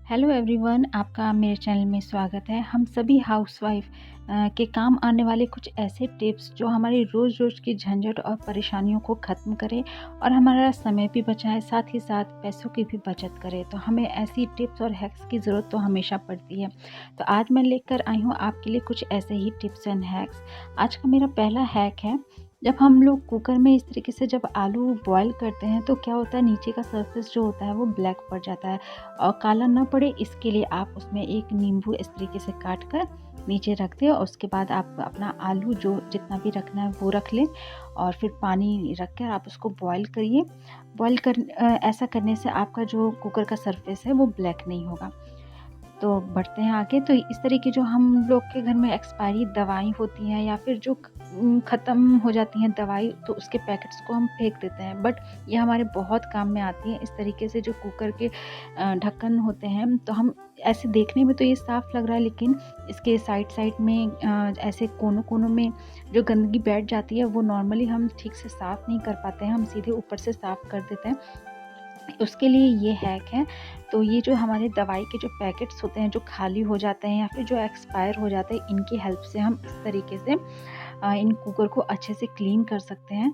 Hello everyone, आपका मेरे channel में स्वागत है। हम सभी हाउसवाइफ के काम आने वाले कुछ ऐसे टिप्स जो हमारी रोज़-रोज़ की झंझट और परेशानियों को ख़त्म करें और हमारा समय भी बचाए, साथ ही साथ पैसों की भी बचत करे। तो हमें ऐसी टिप्स और हैक्स की ज़रूरत तो हमेशा पड़ती है। तो आज मैं लेकर आई हूँ आपके लिए कुछ ऐसे ही टिप्स एंड हैक्स। आज का मेरा पहला हैक है, जब हम लोग कुकर में इस तरीके से जब आलू बॉयल करते हैं तो क्या होता है, नीचे का सरफेस जो होता है वो ब्लैक पड़ जाता है और काला ना पड़े इसके लिए आप उसमें एक नींबू इस तरीके से काट कर नीचे रख दें और उसके बाद आप अपना आलू जो जितना भी रखना है वो रख लें और फिर पानी रख कर आप उसको बॉयल करिए। ऐसा करने से आपका जो कुकर का सरफेस है वो ब्लैक नहीं होगा। तो बढ़ते हैं आगे। तो इस तरह की जो हम लोग के घर में एक्सपायरी दवाई होती हैं या फिर जो ख़त्म हो जाती हैं दवाई, तो उसके पैकेट्स को हम फेंक देते हैं, बट ये हमारे बहुत काम में आती हैं। इस तरीके से जो कुकर के ढक्कन होते हैं, तो हम ऐसे देखने में तो ये साफ़ लग रहा है, लेकिन इसके साइड में ऐसे कोनों-कोनों में जो गंदगी बैठ जाती है वो नॉर्मली हम ठीक से साफ़ नहीं कर पाते हैं, हम सीधे ऊपर से साफ़ कर देते हैं। उसके लिए ये हैक है। तो ये जो हमारे दवाई के जो पैकेट्स होते हैं जो खाली हो जाते हैं या फिर जो एक्सपायर हो जाते हैं, इनकी हेल्प से हम इस तरीके से इन कुकर को अच्छे से क्लीन कर सकते हैं।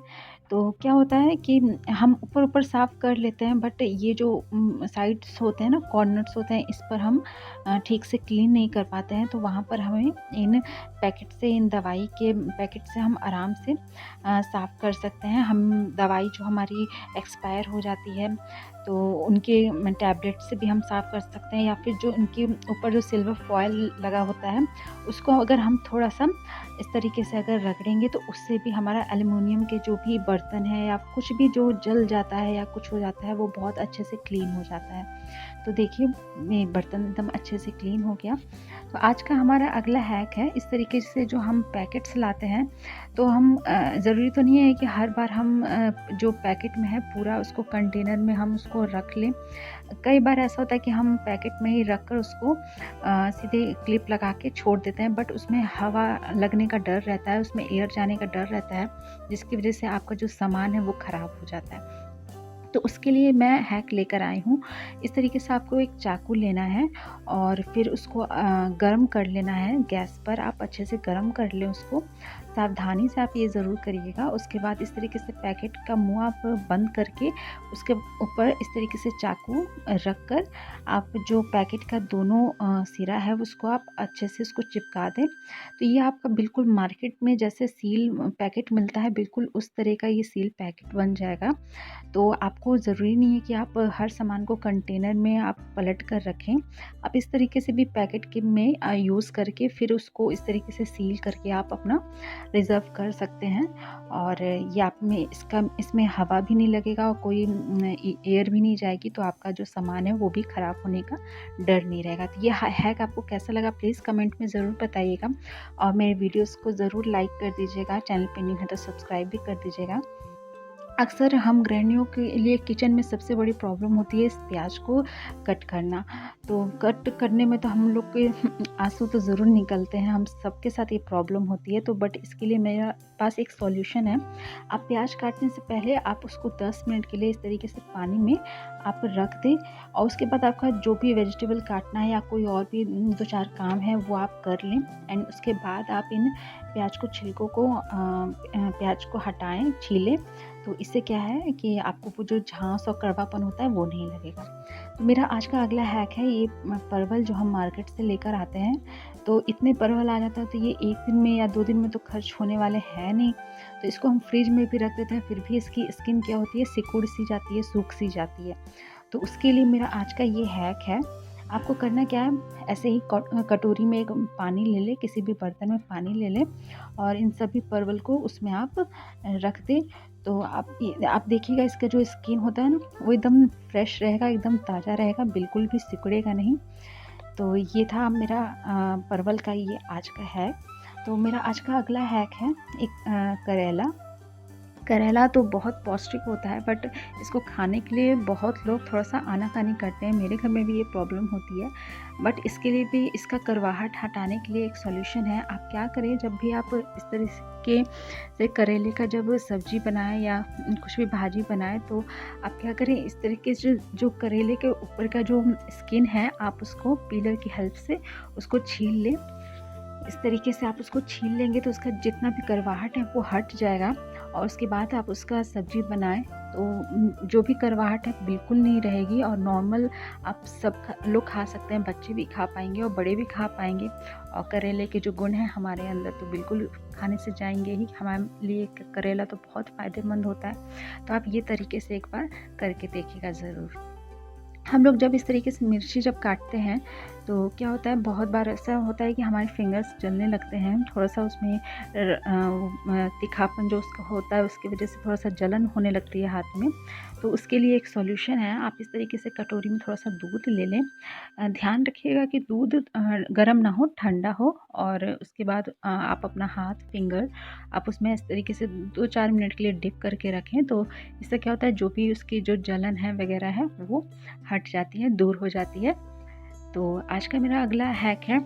तो क्या होता है कि हम ऊपर-ऊपर साफ़ कर लेते हैं, बट ये जो साइड्स होते हैं ना, कॉर्नर्स होते हैं, इस पर हम ठीक से क्लीन नहीं कर पाते हैं। तो वहाँ पर हमें इन पैकेट से, इन दवाई के पैकेट से हम आराम से साफ़ कर सकते हैं। हम दवाई जो हमारी एक्सपायर हो जाती है तो उनके टैबलेट से भी हम साफ़ कर सकते हैं, या फिर जो उनके ऊपर जो सिल्वर फॉयल लगा होता है उसको अगर हम थोड़ा-सा इस तरीके से अगर रगड़ेंगे तो उससे भी हमारा एल्युमिनियम के जो भी बर्तन है या कुछ भी जो जल जाता है या कुछ हो जाता है वो बहुत अच्छे से क्लीन हो जाता है। तो देखिए, ये बर्तन एकदम अच्छे से क्लीन हो गया। तो आज का हमारा अगला हैक है, इस तरीके से जो हम पैकेट्स लाते हैं तो हम ज़रूरी तो नहीं है कि हर बार हम जो पैकेट में है पूरा उसको कंटेनर में हम उसको रख लें। कई बार ऐसा होता है कि हम पैकेट में ही रख कर उसको सीधे क्लिप लगा के छोड़ देते हैं, बट उसमें हवा लगने का डर रहता है, उसमें एयर जाने का डर रहता है, जिसकी वजह से आपका जो सामान है वो ख़राब हो जाता है। तो उसके लिए मैं हैक लेकर आई हूँ। इस तरीके से आपको एक चाकू लेना है और फिर उसको गरम कर लेना है। गैस पर आप अच्छे से गरम कर लें उसको। सावधानी से आप ये ज़रूर करिएगा। उसके बाद इस तरीके से पैकेट का मुँह आप बंद करके उसके ऊपर इस तरीके से चाकू रख कर आप जो पैकेट का दोनों सिरा है उसको आप अच्छे से उसको चिपका दें। तो ये आपका बिल्कुल मार्केट में जैसे सील पैकेट मिलता है, बिल्कुल उस तरह का ये सील पैकेट बन जाएगा। तो आपको ज़रूरी नहीं है कि आप हर सामान को कंटेनर में आप पलट कर रखें। आप इस तरीके से भी पैकेट के में यूज़ करके फिर उसको इस तरीके से सील करके आप अपना रिज़र्व कर सकते हैं। और ये आप में इसमें हवा भी नहीं लगेगा और कोई एयर भी नहीं जाएगी, तो आपका जो सामान है वो भी ख़राब होने का डर नहीं रहेगा। तो ये हैक आपको कैसा लगा प्लीज़ कमेंट में ज़रूर बताइएगा और मेरे वीडियोज़ को ज़रूर लाइक कर दीजिएगा। चैनल पे न्यू है तो सब्सक्राइब भी कर दीजिएगा। अक्सर हम गृहिणियों के लिए किचन में सबसे बड़ी प्रॉब्लम होती है इस प्याज को कट करना। तो कट करने में तो हम लोग के आंसू तो ज़रूर निकलते हैं, हम सबके साथ ये प्रॉब्लम होती है। तो बट इसके लिए मेरे पास एक सॉल्यूशन है। आप प्याज काटने से पहले आप उसको 10 मिनट के लिए इस तरीके से पानी में आप रख दें और उसके बाद आपका जो भी वेजिटेबल काटना है या कोई और भी 2-4 काम है वो आप कर लें। एंड उसके बाद आप इन प्याज को छिलकों को प्याज को हटाएँ, छीलें। तो इससे क्या है कि आपको वो जो झांस और कड़वापन होता है वो नहीं लगेगा। तो मेरा आज का अगला हैक है, ये परवल जो हम मार्केट से लेकर आते हैं, तो इतने परवल आ जाता है तो ये 1 दिन में या 2 दिन में तो खर्च होने वाले हैं नहीं। तो इसको हम फ्रिज में भी रख देते हैं, फिर भी इसकी स्किन क्या होती है, सिकुड़ सी जाती है, सूख सी जाती है। तो उसके लिए मेरा आज का ये हैक है। आपको करना क्या है, ऐसे ही कटोरी में एक पानी ले लें, किसी भी बर्तन में पानी ले लें और इन सभी परवल को उसमें आप रख दें। तो आप देखिएगा इसका जो स्किन होता है ना वो एकदम फ्रेश रहेगा, एकदम ताज़ा रहेगा, बिल्कुल भी सिकुड़ेगा नहीं। तो ये था मेरा परवल का ये आज का हैक। तो मेरा आज का अगला हैक है एक करेला। करेला तो बहुत पौष्टिक होता है, बट इसको खाने के लिए बहुत लोग थोड़ा-सा आनाकानी करते हैं। मेरे घर में भी ये प्रॉब्लम होती है। बट इसके लिए भी, इसका करवाहट हटाने के लिए एक सॉल्यूशन है। आप क्या करें, जब भी आप इस तरीके से करेले का जब सब्ज़ी बनाएँ या कुछ भी भाजी बनाएँ, तो आप क्या करें, इस तरीके से जो करेले के ऊपर का जो स्किन है, आप उसको पीलर की हेल्प से उसको छील लें। इस तरीके से आप उसको छील लेंगे तो उसका जितना भी करवाहट है वो हट जाएगा, और उसके बाद आप उसका सब्ज़ी बनाएँ तो जो भी करवाहट है बिल्कुल नहीं रहेगी, और नॉर्मल आप सब लोग खा सकते हैं। बच्चे भी खा पाएँगे और बड़े भी खा पाएँगे, और करेले के जो गुण हैं हमारे अंदर तो बिल्कुल खाने से जाएँगे ही। हमारे लिए करेला तो बहुत फ़ायदेमंद होता है। तो आप ये तरीके से एक बार करके देखिएगा ज़रूर। हम लोग जब इस तरीके से मिर्ची जब काटते हैं तो क्या होता है, बहुत बार ऐसा होता है कि हमारे फिंगर्स जलने लगते हैं, थोड़ा-सा उसमें तीखापन जो उसका होता है उसकी वजह से थोड़ा-सा जलन होने लगती है हाथ में। तो उसके लिए एक सॉल्यूशन है, आप इस तरीके से कटोरी में थोड़ा-सा दूध ले लें। ध्यान रखिएगा कि दूध गरम ना हो, ठंडा हो, और उसके बाद आप अपना हाथ, फिंगर आप उसमें इस तरीके से 2-4 मिनट के लिए डिप करके रखें। तो इससे क्या होता है, जो भी उसकी जो जलन है वगैरह है वो हट जाती है, दूर हो जाती है। तो आज का मेरा अगला हैक है,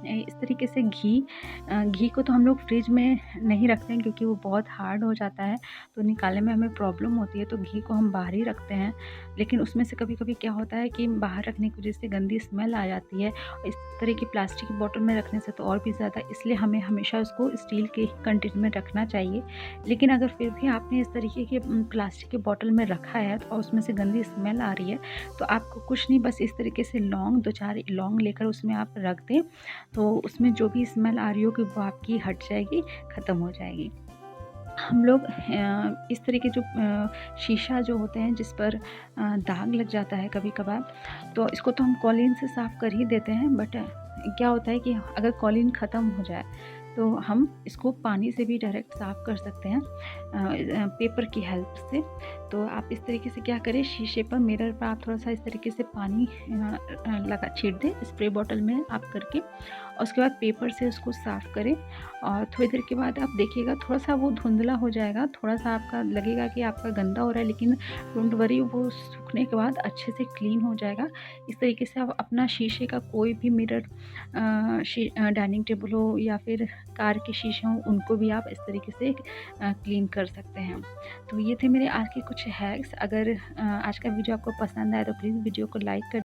इस तरीके से घी को तो हम लोग फ्रिज में नहीं रखते हैं क्योंकि वो बहुत हार्ड हो जाता है, तो निकालने में हमें प्रॉब्लम होती है, तो घी को हम बाहर ही रखते हैं। लेकिन उसमें से कभी-कभी क्या होता है कि बाहर रखने की वजह से गंदी स्मेल आ जाती है। इस तरह की प्लास्टिक की बॉटल में रखने से तो और भी ज़्यादा, इसलिए हमें हमेशा उसको स्टील के ही कंटेनर में रखना चाहिए। लेकिन अगर फिर भी आपने इस तरीके के प्लास्टिक के बॉटल में रखा है और उसमें से गंदी स्मेल आ रही है, तो आपको कुछ नहीं, बस इस तरीके से लौंग 2-4 लौंग लेकर उसमें आप रख दें, तो उसमें जो भी स्मेल आ रही होगी वो आपकी हट जाएगी, ख़त्म हो जाएगी। हम लोग इस तरह के जो शीशा जो होते हैं जिस पर दाग लग जाता है कभी-कभार, तो इसको तो हम कॉलीन से साफ़ कर ही देते हैं, बट क्या होता है कि अगर कॉलीन ख़त्म हो जाए तो हम इसको पानी से भी डायरेक्ट साफ़ कर सकते हैं, पेपर की हेल्प से। तो आप इस तरीके से क्या करें, शीशे पर, मिरर पर आप थोड़ा-सा इस तरीके से पानी लगा छींट दें स्प्रे बॉटल में आप करके, और उसके बाद पेपर से उसको साफ़ करें। और थोड़ी देर के बाद आप देखिएगा थोड़ा-सा वो धुंधला हो जाएगा, थोड़ा-सा आपका लगेगा कि आपका गंदा हो रहा है, लेकिन डोंट वरी, वो सूखने के बाद अच्छे से क्लीन हो जाएगा। इस तरीके से आप अपना शीशे का कोई भी मिरर, डाइनिंग टेबल हो या फिर कार के शीशे हों, उनको भी आप इस तरीके से क्लीन कर सकते हैं। तो ये थे मेरे आज के कुछ हैक्स। अगर आज का वीडियो आपको पसंद आए तो प्लीज़ वीडियो को लाइक कर